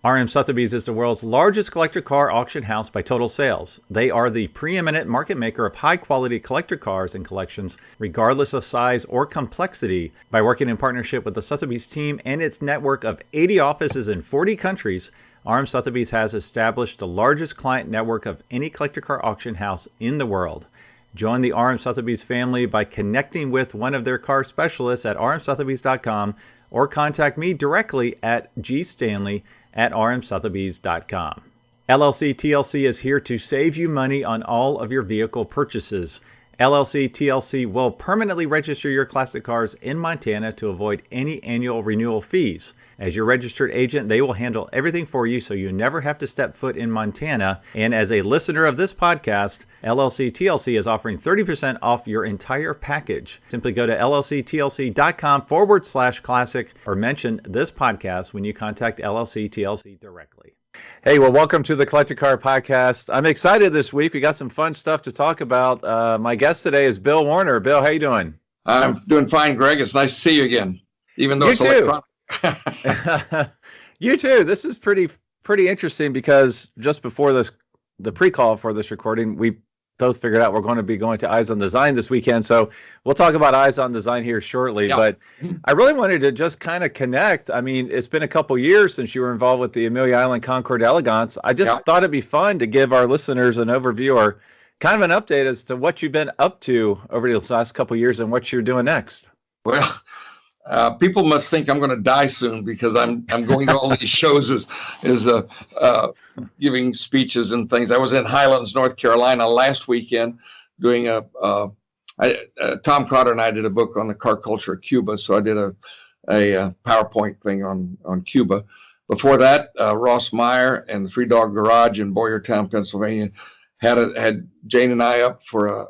RM Sotheby's is the world's largest collector car auction house by total sales. They are the preeminent market maker of high-quality collector cars and collections, regardless of size or complexity. By working in partnership with the Sotheby's team and its network of 80 offices in 40 countries, RM Sotheby's has established the largest client network of any collector car auction house in the world. Join the RM Sotheby's family by connecting with one of their car specialists at rmsotheby's.com or contact me directly at gstanley@rmsotheby's.com. LLC TLC is here to save you money on all of your vehicle purchases. LLC TLC will permanently register your classic cars in Montana to avoid any annual renewal fees. As your registered agent, they will handle everything for you so you never have to step foot in Montana. And as a listener of this podcast, LLC TLC is offering 30% off your entire package. Simply go to llctlc.com/classic or mention this podcast when you contact LLC TLC directly. Hey, well, welcome to the Collector Car Podcast. I'm excited this week. We got some fun stuff to talk about. My guest today is Bill Warner. Bill, how you doing? I'm doing fine, Greg. It's nice to see you again, even though it's electronic. You too. This is pretty interesting because just before the pre-call for this recording, we both figured out we're going to be going to Eyes on Design this weekend. So we'll talk about Eyes on Design here shortly. Yeah. But I really wanted to just kind of connect. I mean, it's been a couple years since you were involved with the Amelia Island Concours d'Elegance. I just thought it'd be fun to give our listeners an overview or kind of an update as to what you've been up to over the last couple years and what you're doing next. Well, people must think I'm going to die soon because I'm going to all these shows as giving speeches and things. I was in Highlands, North Carolina last weekend doing Tom Cotter and I did a book on the car culture of Cuba. So I did a PowerPoint thing on Cuba. Before that, Ross Meyer and the Three Dog Garage in Boyertown, Pennsylvania had Jane and I up for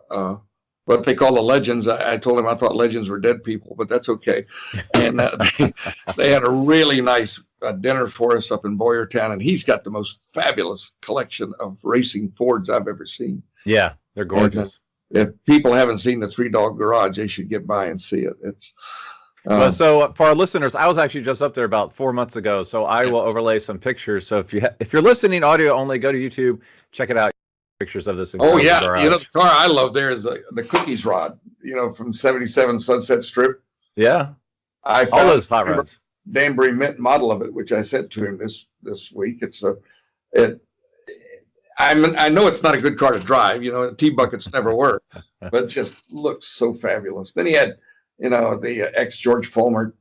what they call the legends. I told him I thought legends were dead people, but that's okay. And they had a really nice dinner for us up in Boyertown, and he's got the most fabulous collection of racing Fords I've ever seen. Yeah, they're gorgeous. And, if people haven't seen the Three Dog Garage, they should get by and see it. It's well, so for our listeners, I was actually just up there about 4 months ago, so I will overlay some pictures. So if you're listening audio only, go to YouTube, check it out. Pictures of this. Oh yeah, garage. You know, the car I love there is the cookies rod, from 77 Sunset Strip. Yeah, I found all those hot rods. Danbury Mint model of it, which I sent to him this week. I know it's not a good car to drive. T-buckets never were, but it just looks so fabulous. Then he had, the ex George Fulmer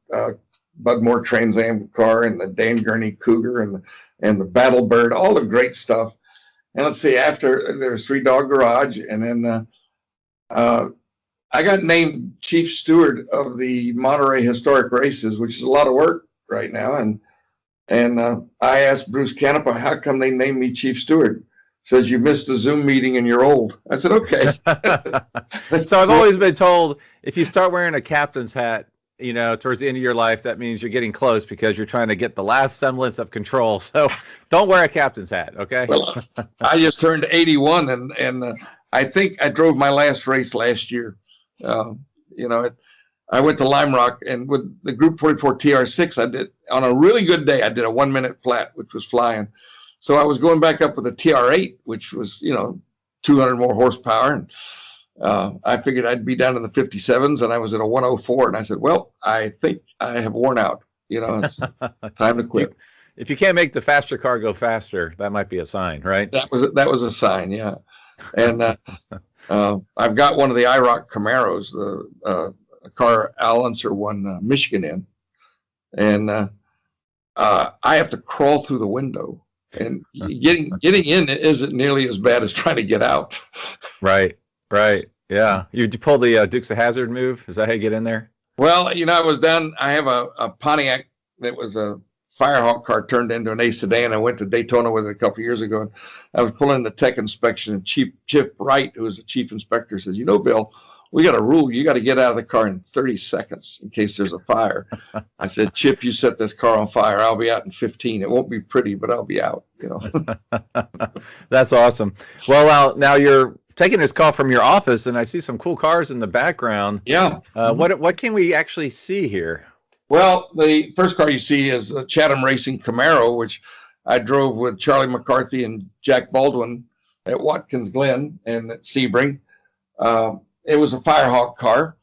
Bugmore Trans Am car and the Dan Gurney Cougar and the Battle Bird, all the great stuff. And let's see, after there's Three Dog Garage, and then I got named chief steward of the Monterey Historic Races, which is a lot of work right now. And I asked Bruce Canepa, how come they named me chief steward? Says, you missed the Zoom meeting and you're old. I said, okay. So I've always been told if you start wearing a captain's hat, towards the end of your life, that means you're getting close because you're trying to get the last semblance of control. So don't wear a captain's hat, okay? Well, I just turned 81, and I think I drove my last race last year. I went to Lime Rock, and with the Group 44 TR6, I did, on a really good day, I did a 1 minute flat, which was flying. So I was going back up with a TR8, which was, 200 more horsepower, and I figured I'd be down in the 57s, and I was at a 104, and I said, well, I think I have worn out. It's time to quit. If you can't make the faster car go faster, that might be a sign, right? That was a sign, yeah. And I've got one of the IROC Camaros, the car Al Unser won Michigan in, and I have to crawl through the window, and getting in isn't nearly as bad as trying to get out. Right. Yeah. You pull the Dukes of Hazzard move? Is that how you get in there? Well, I was down. I have a Pontiac that was a Firehawk car turned into an A sedan. I went to Daytona with it a couple of years ago. And I was pulling the tech inspection, and Chip Wright, who was the chief inspector, says, Bill, we got a rule. You got to get out of the car in 30 seconds in case there's a fire. I said, Chip, you set this car on fire. I'll be out in 15. It won't be pretty, but I'll be out. That's awesome. Well, now you're taking this call from your office, and I see some cool cars in the background. Yeah. What can we actually see here? Well, the first car you see is the Chatham Racing Camaro, which I drove with Charlie McCarthy and Jack Baldwin at Watkins Glen and at Sebring. It was a Firehawk car.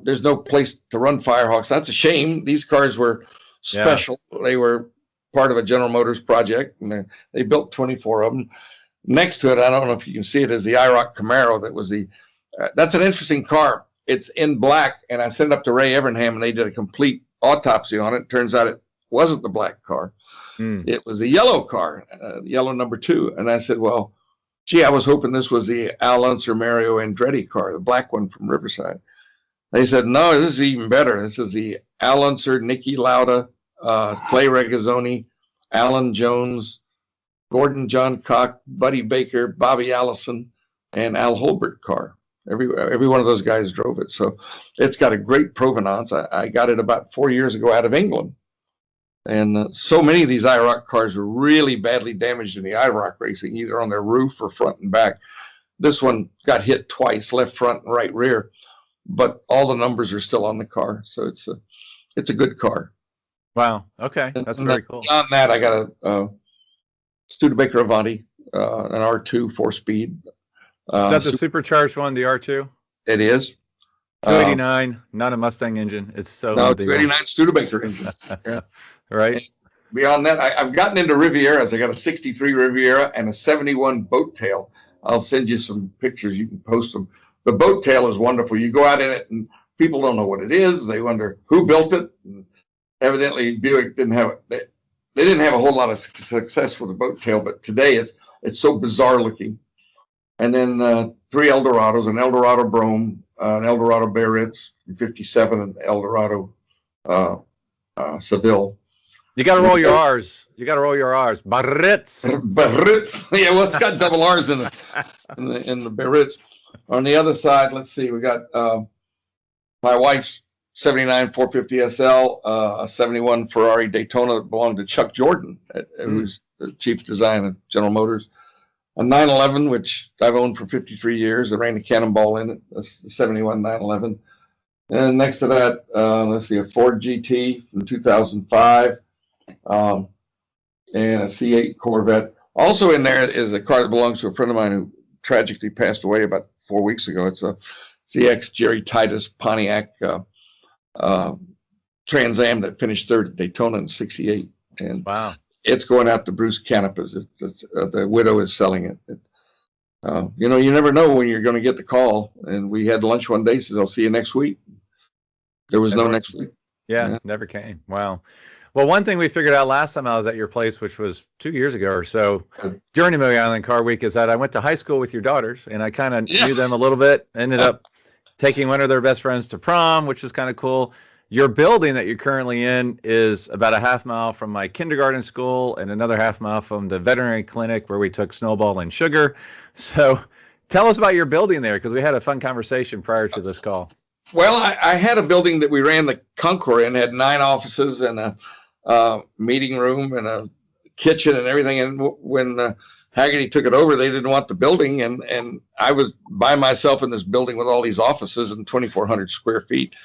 There's no place to run Firehawks. That's a shame. These cars were special. Yeah. They were part of a General Motors project, and they built 24 of them. Next to it, I don't know if you can see it, is the IROC Camaro. That was that's an interesting car. It's in black, and I sent it up to Ray Evernham, and they did a complete autopsy on it. Turns out it wasn't the black car. It was a yellow car, yellow number 2. And I said, well, gee, I was hoping this was the Al Unser Mario Andretti car, the black one from Riverside. They said, no, this is even better. This is the Al Unser, Nicky Lauda, Clay Regazzoni, Alan Jones, Gordon John Cock, Buddy Baker, Bobby Allison, and Al Holbert car. Every one of those guys drove it. So it's got a great provenance. I got it about 4 years ago out of England. And so many of these IROC cars were really badly damaged in the IROC racing, either on their roof or front and back. This one got hit twice, left front and right rear, but all the numbers are still on the car. So it's a good car. Wow. Okay. That's very cool. Beyond that, I got a Studebaker Avanti, an R2 4-speed. Is that the supercharged one, the R2? It is. 289, not a Mustang engine. It's so no, 289 Studebaker engine. Yeah. Right. And beyond that, I've gotten into Rivieras. I got a 63 Riviera and a 71 boat tail. I'll send you some pictures. You can post them. The boat tail is wonderful. You go out in it and people don't know what it is. They wonder who built it. And evidently Buick didn't have they didn't have a whole lot of success with the boat tail, but today it's so bizarre looking. And then 3 Eldorados, an Eldorado Brome, an Eldorado Biarritz from 57, and Eldorado Seville. You got to roll your R's. Biarritz. Biarritz. Yeah, well, it's got double R's in the Biarritz. On the other side, let's see, we got my wife's 79 450 SL, a 71 Ferrari Daytona that belonged to Chuck Jordan, who's the chief designer of General Motors. A 911, which I've owned for 53 years. I ran a Cannonball in it. That's the 71 911. And next to that, let's see, a Ford GT from 2005, and a C8 Corvette. Also in there is a car that belongs to a friend of mine who tragically passed away about 4 weeks ago. It's a CX Jerry Titus Pontiac Trans Am that finished 3rd at Daytona in 68. And wow. It's going out to Bruce Canopas. The widow is selling it. You know, you never know when you're going to get the call. And we had lunch one day, says, I'll see you next week. There was no next week. Yeah, never came. Wow. Well, one thing we figured out last time I was at your place, which was 2 years ago or so, during Amelia Island Car Week, is that I went to high school with your daughters, and I kind of knew them a little bit. Ended up taking one of their best friends to prom, which was kind of cool. Your building that you're currently in is about a half mile from my kindergarten school and another half mile from the veterinary clinic where we took Snowball and Sugar. So tell us about your building there, because we had a fun conversation prior to this call. Well, I had a building that we ran the Concours in, had 9 offices and a meeting room and a kitchen and everything. And when Haggerty took it over, they didn't want the building. And I was by myself in this building with all these offices and 2,400 square feet.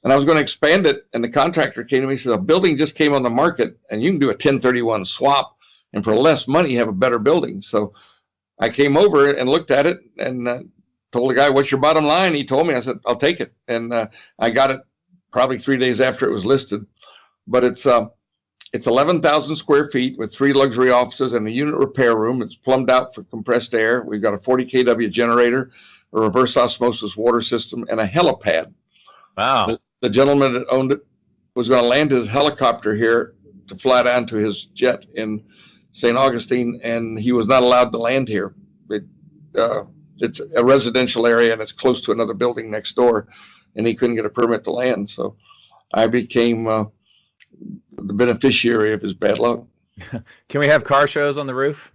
And I was going to expand it, and the contractor came to me and said, a building just came on the market, and you can do a 1031 swap, and for less money, you have a better building. So I came over and looked at it and told the guy, what's your bottom line? He told me. I said, I'll take it. And I got it probably 3 days after it was listed. But it's 11,000 square feet with 3 luxury offices and a unit repair room. It's plumbed out for compressed air. We've got a 40 kW generator, a reverse osmosis water system, and a helipad. Wow. The gentleman that owned it was going to land his helicopter here to fly down to his jet in St. Augustine, and he was not allowed to land here. It's a residential area, and it's close to another building next door, and he couldn't get a permit to land. So I became the beneficiary of his bad luck. Can we have car shows on the roof?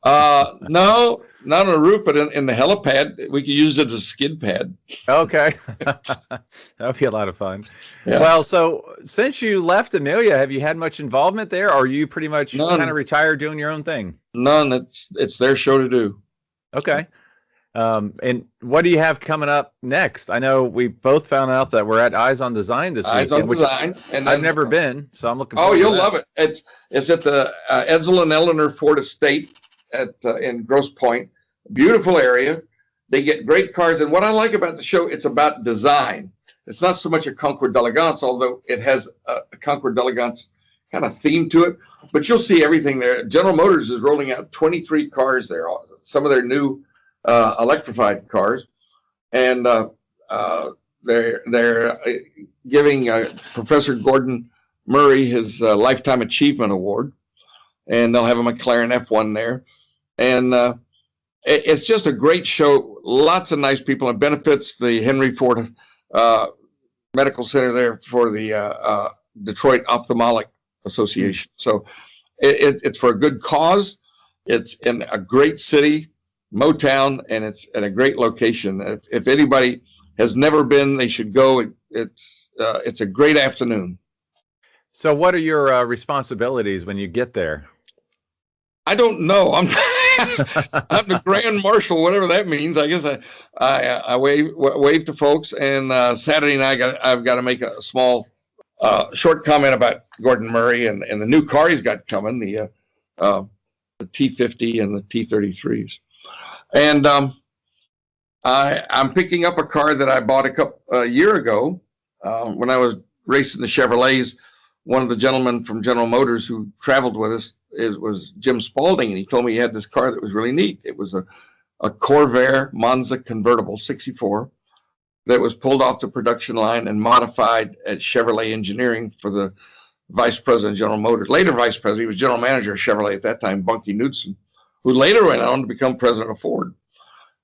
No, not on the roof, but in the helipad. We could use it as a skid pad. Okay. That would be a lot of fun. Yeah. Well, so since you left Amelia, have you had much involvement there, or are you pretty much kind of retired doing your own thing? None. It's their show to do. Okay. And what do you have coming up next? I know we both found out that we're at Eyes on Design this Eyes on weekend, which Design, and I've then never been, so I'm looking oh, forward you'll to that. love it. It's at the Edsel and Eleanor Ford Estate at in Grosse Pointe. Beautiful area. They get great cars, and what I like about the show, it's about design. It's not so much a Concours d'Elegance, although it has a Concours d'Elegance kind of theme to it. But you'll see everything there. General Motors is rolling out 23 cars there, some of their new electrified cars, and they're giving Professor Gordon Murray his Lifetime Achievement Award, and they'll have a McLaren F1 there, and it's just a great show. Lots of nice people. It benefits the Henry Ford Medical Center there for the Detroit Ophthalmic Association. So it's for a good cause. It's in a great city, Motown, and it's at a great location. If anybody has never been, they should go. It's a great afternoon. So what are your responsibilities when you get there? I don't know. I'm the grand marshal, whatever that means. I guess I wave to folks, and Saturday night I've got to make a small short comment about Gordon Murray and the new car he's got coming, the T50 and the T33s. And I'm picking up a car that I bought a year ago when I was racing the Chevrolets. One of the gentlemen from General Motors who traveled with us was Jim Spalding, and he told me he had this car that was really neat. It was a Corvair Monza convertible 64 that was pulled off the production line and modified at Chevrolet Engineering for the vice president of General Motors. Later vice president, he was general manager of Chevrolet at that time, Bunky Knudsen, who later went on to become president of Ford.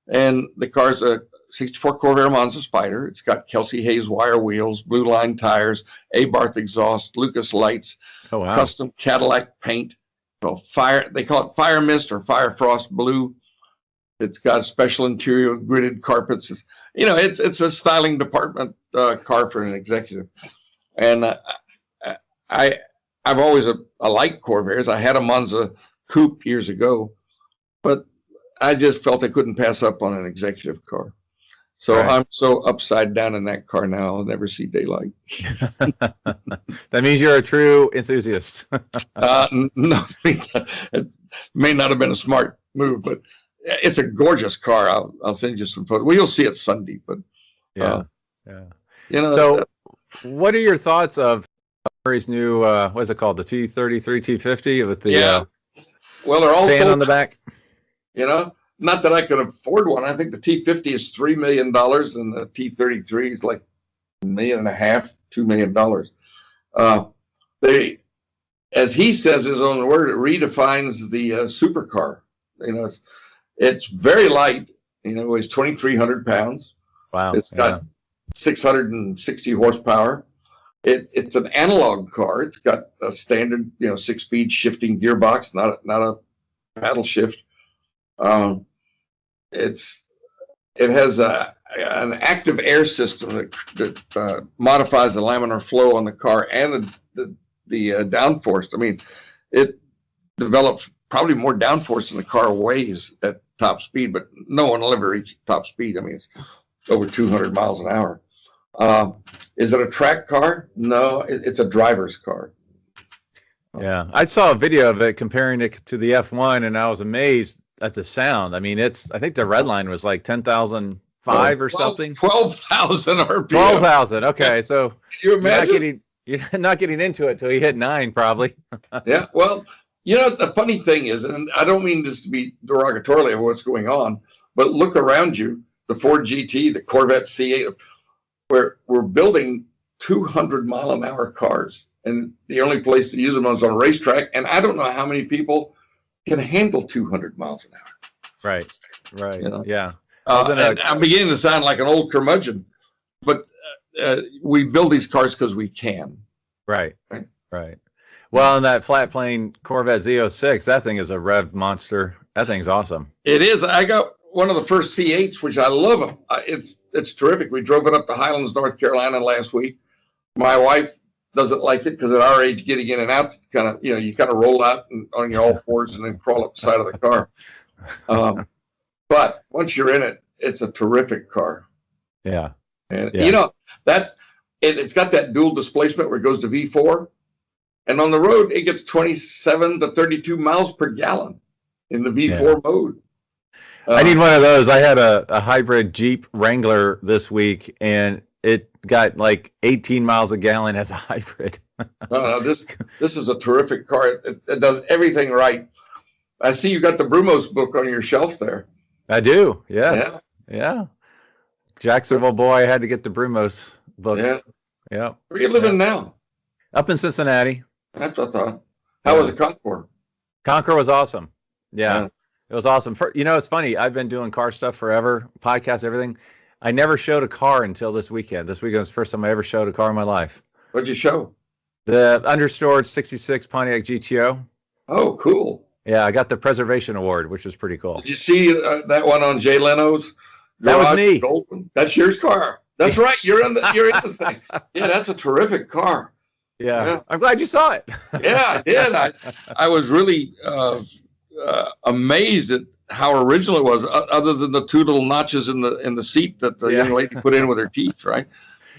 And the car's a 64 Corvair Monza Spider. It's got Kelsey Hayes wire wheels, blue line tires, Abarth exhaust, Lucas lights, custom Cadillac paint. So they call it Fire Mist or Fire Frost Blue. It's got special interior gridded carpets. It's a styling department car for an executive. And I've always liked Corvairs. I had a Monza coupe years ago, but I just felt I couldn't pass up on an executive car. So right. I'm so upside down in that car now, I'll never see daylight. That means you're a true enthusiast. No, it may not have been a smart move, but it's a gorgeous car. I'll send you some photos. Well, you'll see it Sunday, but yeah. So, what are your thoughts of Murray's new what is it called, the T33, T50 with the well, they're all fan on the back? Not that I could afford one. I think the T50 is $3 million, and the T33 is like $1.5 million, $2 million. They, as he says his own word, it redefines the supercar. It's very light. It weighs 2,300 pounds. Wow. It's got 660 horsepower. It's an analog car. It's got a standard, 6-speed shifting gearbox, not a paddle shift. It has an active air system that modifies the laminar flow on the car and the downforce. I mean, it develops probably more downforce than the car weighs at top speed, but no one will ever reach top speed. I mean, it's over 200 miles an hour. Is it a track car? No, it's a driver's car. Yeah, I saw a video of it comparing it to the F1, and I was amazed at the sound. I mean, I think the red line was like 10,005 or something. 12,000 RPM. 12,000. Okay, so you imagine? You're not getting into it till you hit 9, probably. Yeah. Well, the funny thing is, and I don't mean this to be derogatorily of what's going on, but look around you: the Ford GT, the Corvette C8. We're building 200-mile-an-hour cars, and the only place to use them is on a racetrack. And I don't know how many people can handle 200 miles an hour. Right. Yeah. I'm beginning to sound like an old curmudgeon, but we build these cars because we can. Right. Well, and that flat plane Corvette Z06, that thing is a rev monster. That thing's awesome. It is. I got one of the first C8s, which I love them. It's terrific. We drove it up to Highlands, North Carolina last week. My wife doesn't like it because at our age, getting in and out, kind of, you kind of roll out on your all fours and then crawl up the side of the car. But once you're in it, it's a terrific car. Yeah. And Yeah. that it's got that dual displacement where it goes to V4. And on the road, it gets 27 to 32 miles per gallon in the V4 mode. I need one of those. I had a hybrid Jeep Wrangler this week, and it got like 18 miles a gallon as a hybrid. This is a terrific car. It does everything right. I see you got the Brumos book on your shelf there. I do. Yes. Yeah. Jacksonville boy, I had to get the Brumos book. Yeah. Yeah. Where are you living now? Up in Cincinnati. That's what I thought. How was the Concours? Concours was awesome. Yeah. It was awesome. It's funny. I've been doing car stuff forever, podcasts, everything. I never showed a car until this weekend. This weekend was the first time I ever showed a car in my life. What'd you show? The understored 66 Pontiac GTO. Oh, cool. Yeah, I got the preservation award, which was pretty cool. Did you see that one on Jay Leno's? That was me. Goldman? That's your car. That's right. You're in the thing. Yeah, that's a terrific car. Yeah. I'm glad you saw it. Yeah, I did. I was really amazed at how original it was, other than the two little notches in the seat that the young lady put in with her teeth, right?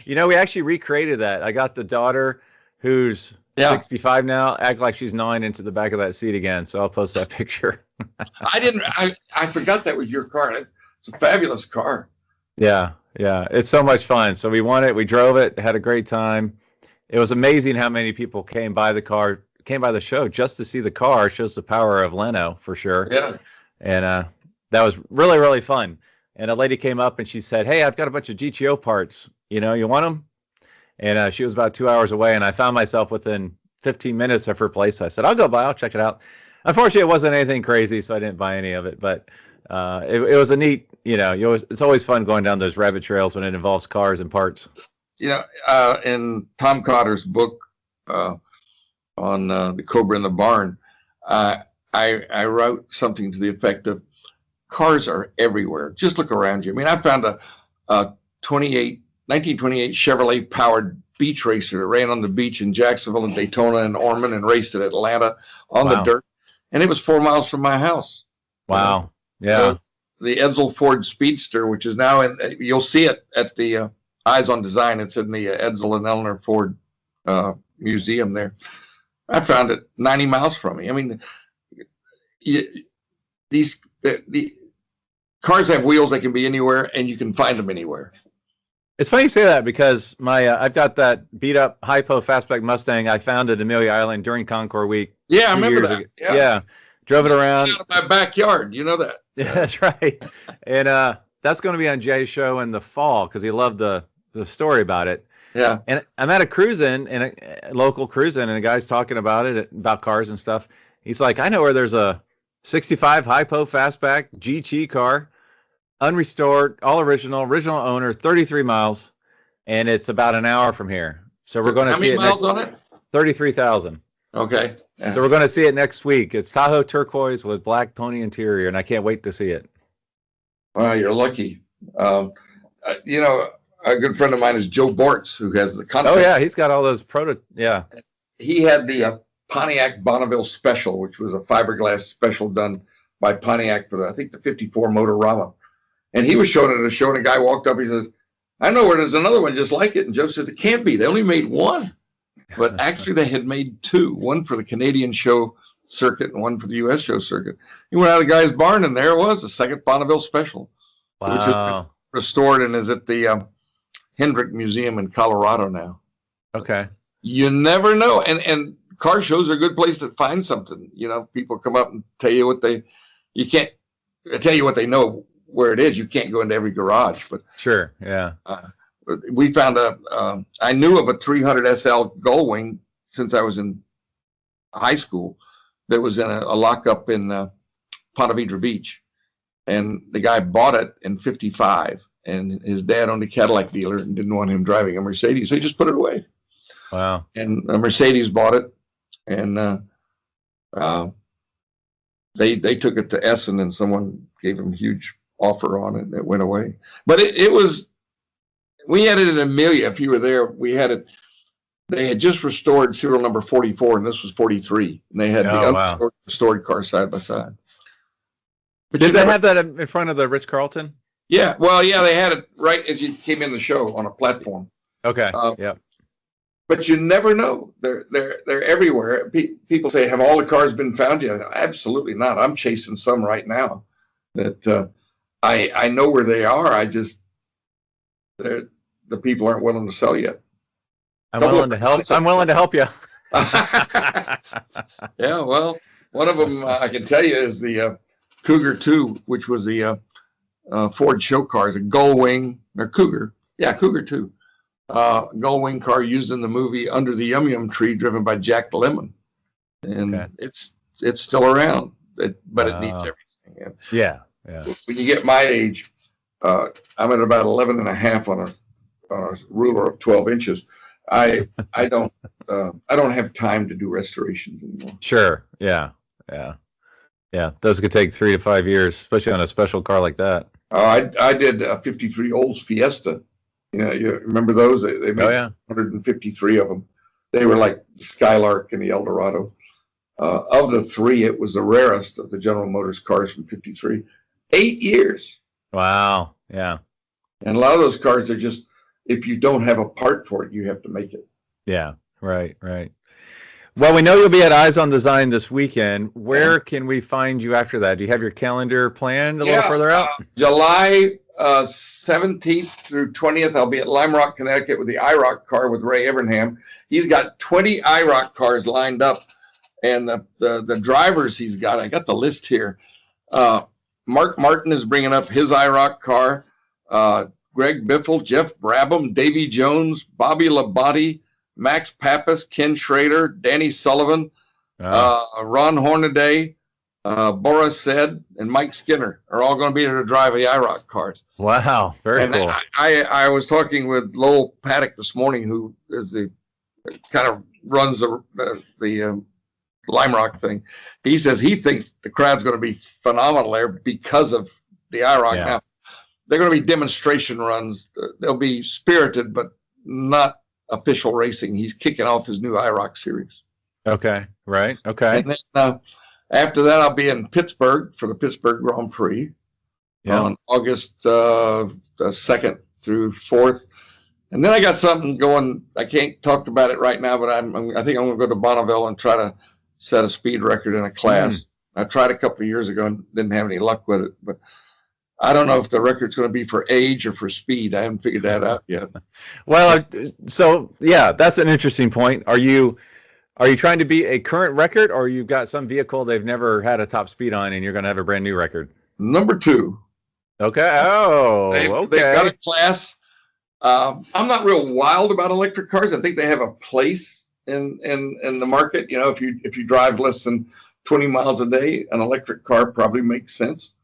We actually recreated that. I got the daughter who's 65 now, act like she's 9 into the back of that seat again. So I'll post that picture. I forgot that was your car. It's a fabulous car. Yeah. It's so much fun. So we won it. We drove it, had a great time. It was amazing how many people came by the show just to see the car. Shows the power of Leno for sure. Yeah. And that was really, really fun. And a lady came up and she said, "Hey, I've got a bunch of GTO parts. You want them?" And she was about 2 hours away, and I found myself within 15 minutes of her place. So I said, "I'll go by. I'll check it out." Unfortunately, it wasn't anything crazy, so I didn't buy any of it. But it was a neat, it's always fun going down those rabbit trails when it involves cars and parts. In Tom Cotter's book on the Cobra in the Barn, I wrote something to the effect of, cars are everywhere. Just look around you. I mean, I found a 1928 Chevrolet powered beach racer that ran on the beach in Jacksonville and Daytona and Ormond and raced at Atlanta on the dirt. And it was 4 miles from my house. Wow. Yeah. So the Edsel Ford Speedster, which is now you'll see it at the Eyes on Design. It's in the Edsel and Eleanor Ford museum there. I found it 90 miles from me. I mean, the cars have wheels that can be anywhere, and you can find them anywhere. It's funny you say that because I've got that beat up hypo fastback Mustang I found at Amelia Island during Concours week. Yeah, I remember that. Yeah. Drove it around. Out of my backyard. You know that. Yeah, that's right. And that's going to be on Jay's show in the fall because he loved the story about it. Yeah. And I'm at a cruise-in, and a local cruise-in, and a guy's talking about it, about cars and stuff. He's like, "I know where there's a 65 hypo fastback GT car, unrestored, all original owner, 33 miles, and it's about an hour from here. So we're going to see it. How many miles on it? 33,000. Okay. Yeah. So we're going to see it next week. It's Tahoe turquoise with black pony interior, and I can't wait to see it. Wow, you're lucky. A good friend of mine is Joe Bortz, who has the concept. Oh yeah, he's got all those Yeah. He had the Pontiac Bonneville Special, which was a fiberglass special done by Pontiac for I think the 54 Motorama. And he was showing it at a show, and a guy walked up. He says, "I know where there's another one just like it." And Joe said, "It can't be. They only made one." But actually, they had made two, one for the Canadian show circuit and one for the U.S. show circuit. He went out of the guy's barn, and there it was, the second Bonneville Special, which is restored and is at the Hendrick Museum in Colorado now. Okay. You never know. And car shows are a good place to find something. People come up and tell you what they know where it is. You can't go into every garage, but sure. Yeah. We found I knew of a 300 SL Gullwing since I was in high school that was in a lockup in Ponte Vedra Beach. And the guy bought it in 55, and his dad owned a Cadillac dealer and didn't want him driving a Mercedes. So he just put it away. Wow. And a Mercedes bought it, and they took it to Essen, and someone gave him a huge offer on it, and it went away. But it was, we had it in Amelia. If you were there, we had it. They had just restored serial number 44, and this was 43. And they had the restored car side by side. But Did they have that in front of the Ritz-Carlton? Yeah, well, yeah, they had it right as you came in the show on a platform. Okay. Yeah. But you never know. They're everywhere. People say, "Have all the cars been found yet?" Absolutely not. I'm chasing some right now. That I know where they are. The people aren't willing to sell yet. I'm willing to help. I'm willing to help you. Yeah, well, one of them I can tell you is the Cougar 2, which was the Ford show cars, a gull wing or Cougar. Yeah, Cougar 2. Gull wing car used in the movie Under the Yum Yum Tree, driven by Jack Lemmon. And it's still around, but it needs everything. And yeah. when you get my age, I'm at about 11 and a half on a ruler of 12 inches. I don't have time to do restorations anymore. Sure. Yeah. Those could take 3 to 5 years, especially on a special car like that. I did a 53 Olds Fiesta. You remember those? They made 153 of them. They were like the Skylark and the Eldorado. Of the three, it was the rarest of the General Motors cars from 53. 8 years. Wow. Yeah. And a lot of those cars are just, if you don't have a part for it, you have to make it. Yeah. Right. Well, we know you'll be at Eyes on Design this weekend. Where can we find you after that? Do you have your calendar planned a little further out? July 17th through 20th, I'll be at Lime Rock, Connecticut with the IROC car with Ray Evernham. He's got 20 IROC cars lined up, and the drivers he's got, I got the list here. Mark Martin is bringing up his IROC car. Greg Biffle, Jeff Brabham, Davy Jones, Bobby Labonte, Max Pappas, Ken Schrader, Danny Sullivan, Ron Hornaday, Boris Said, and Mike Skinner are all going to be there to drive the IROC cars. Wow, very cool. I was talking with Lowell Paddock this morning, who is kind of runs the Lime Rock thing. He says he thinks the crowd's going to be phenomenal there because of the IROC. Now, they're going to be demonstration runs. They'll be spirited, but not official racing. He's kicking off his new IROC series. Okay, right. Okay. And then after that, I'll be in Pittsburgh for the Pittsburgh Grand Prix on August 2nd through 4th. And then I got something going. I can't talk about it right now, but I think I'm going to go to Bonneville and try to set a speed record in a class. I tried a couple of years ago and didn't have any luck with it, but I don't know if the record's going to be for age or for speed. I haven't figured that out yet. Well, so that's an interesting point. Are you trying to beat a current record, or you've got some vehicle they've never had a top speed on and you're going to have a brand new record? Number 2. Okay. Oh, They've got a class. I'm not real wild about electric cars. I think they have a place in the market. You know, if you drive less than 20 miles a day, an electric car probably makes sense.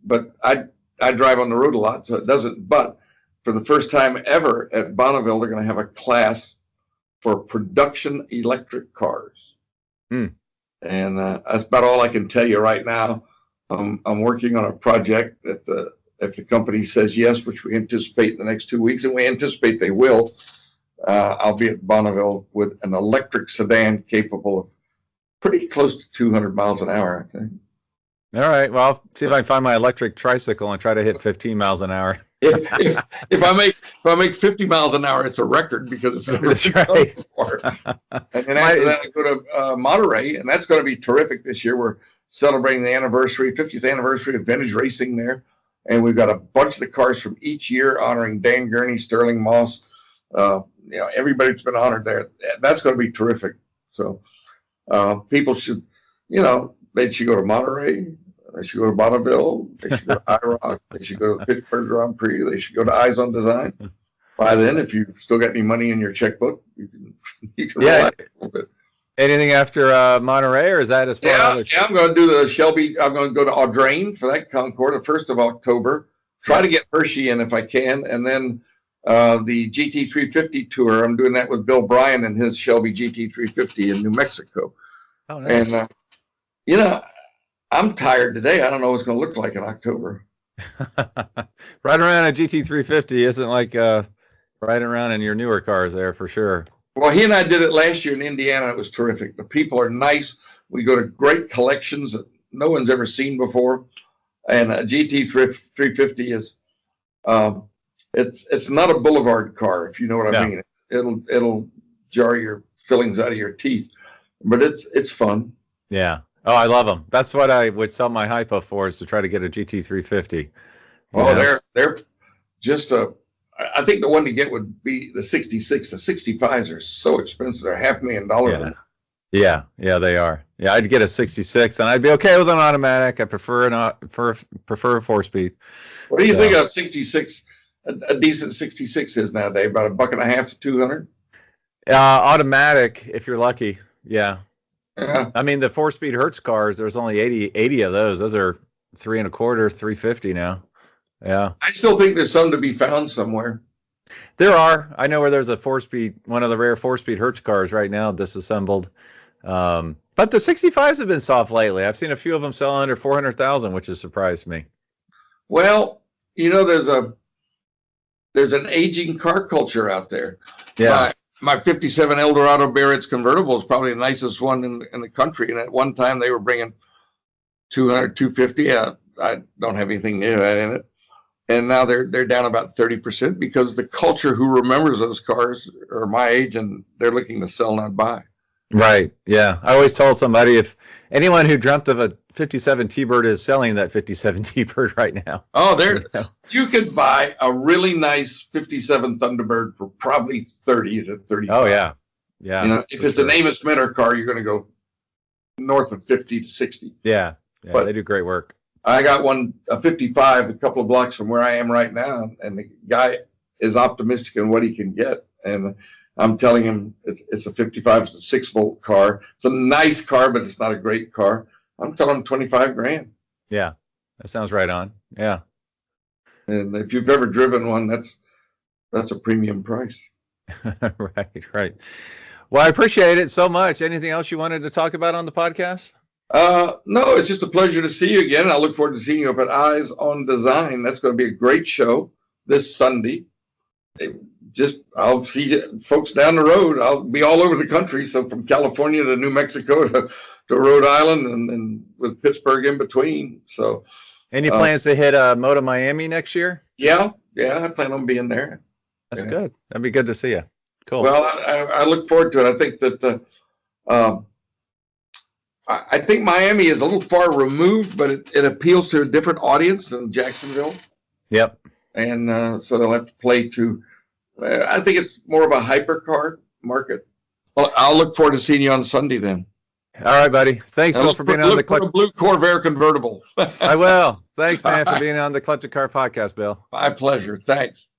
But I drive on the road a lot, so it doesn't. But for the first time ever at Bonneville, they're going to have a class for production electric cars. And that's about all I can tell you right now. I'm working on a project that if the company says yes, which we anticipate in the next 2 weeks, and we anticipate they will, I'll be at Bonneville with an electric sedan capable of pretty close to 200 miles an hour, I think. All right. Well, I'll see if I can find my electric tricycle and try to hit 15 miles an hour. If I make 50 miles an hour, it's a record because it's never That's right. before. And then after that, I go to Monterey, and that's going to be terrific this year. We're celebrating the 50th anniversary of vintage racing there, and we've got a bunch of the cars from each year honoring Dan Gurney, Sterling Moss. Everybody that's been honored there. That's going to be terrific. So people should, they should go to Monterey. They should go to Bonneville. They should go to IROC. They should go to the Pittsburgh Grand Prix. They should go to Eyes on Design. By then, if you've still got any money in your checkbook, you can relax a little bit. Anything after Monterey, or is that as far as? Yeah, I'm going to do the Shelby. I'm going to go to Audrain for that Concours the 1st of October. Try to get Hershey in if I can. And then the GT350 tour, I'm doing that with Bill Bryan and his Shelby GT350 in New Mexico. Oh, nice. And, I'm tired today. I don't know what it's going to look like in October. Riding around a GT350 isn't like riding around in your newer cars there for sure. Well, he and I did it last year in Indiana. It was terrific. The people are nice. We go to great collections no one's ever seen before. And a GT 350 is, it's not a boulevard car, if you know what I mean. It'll jar your fillings out of your teeth, but it's fun. Yeah. Oh, I love them. That's what I would sell my hypo for, is to try to get a GT 350. Oh, they're just I think the one to get would be the 66. The 65s are so expensive. They're $500,000. Yeah, they are. Yeah, I'd get a 66, and I'd be okay with an automatic. I prefer prefer a 4-speed. What do you think of 66? A decent 66 is nowadays about $1.50 to $200. Automatic, if you're lucky. Yeah. Yeah. I mean, the 4-speed Hertz cars, there's only 80 of those. Those are $3.25, $350 now. Yeah. I still think there's some to be found somewhere. There are. I know where there's a 4-speed, one of the rare 4-speed Hertz cars right now, disassembled. But the 65s have been soft lately. I've seen a few of them sell under 400,000, which has surprised me. Well, there's an aging car culture out there. Yeah. My 57 Eldorado Barrett's convertible is probably the nicest one in the country. And at one time they were bringing 200, 250. I don't have anything near that in it. And now they're down about 30% because the culture who remembers those cars are my age and they're looking to sell, not buy. Right. Yeah. I always told somebody, if anyone who dreamt of a 57 T-Bird is selling that 57 T-Bird right now. Oh, you could buy a really nice 57 Thunderbird for probably 30 to 35. Oh, yeah. Yeah. If it's an Amos Mentor car, you're going to go north of 50 to 60. Yeah. But they do great work. I got a 55, a couple of blocks from where I am right now, and the guy is optimistic in what he can get. And I'm telling him it's a 55, it's a 6-volt car. It's a nice car, but it's not a great car. I'm telling him $25,000. Yeah, that sounds right on. Yeah. And if you've ever driven one, that's a premium price. Right. Well, I appreciate it so much. Anything else you wanted to talk about on the podcast? No, it's just a pleasure to see you again. I look forward to seeing you up at Eyes on Design. That's going to be a great show this Sunday. I'll see folks down the road. I'll be all over the country. So from California to New Mexico to Rhode Island and with Pittsburgh in between. So, any plans to hit Moto Miami next year? Yeah, I plan on being there. That's good. That'd be good to see you. Cool. Well, I look forward to it. I think that I think Miami is a little far removed, but it appeals to a different audience than Jacksonville. Yep. And so they'll have to play to. I think it's more of a hypercar market. Well, I'll look forward to seeing you on Sunday then. All right, buddy. Thanks, Bill, for being on the for a blue Corvair convertible. I will. Thanks, man, for being on the Collector Car Podcast, Bill. My pleasure. Thanks.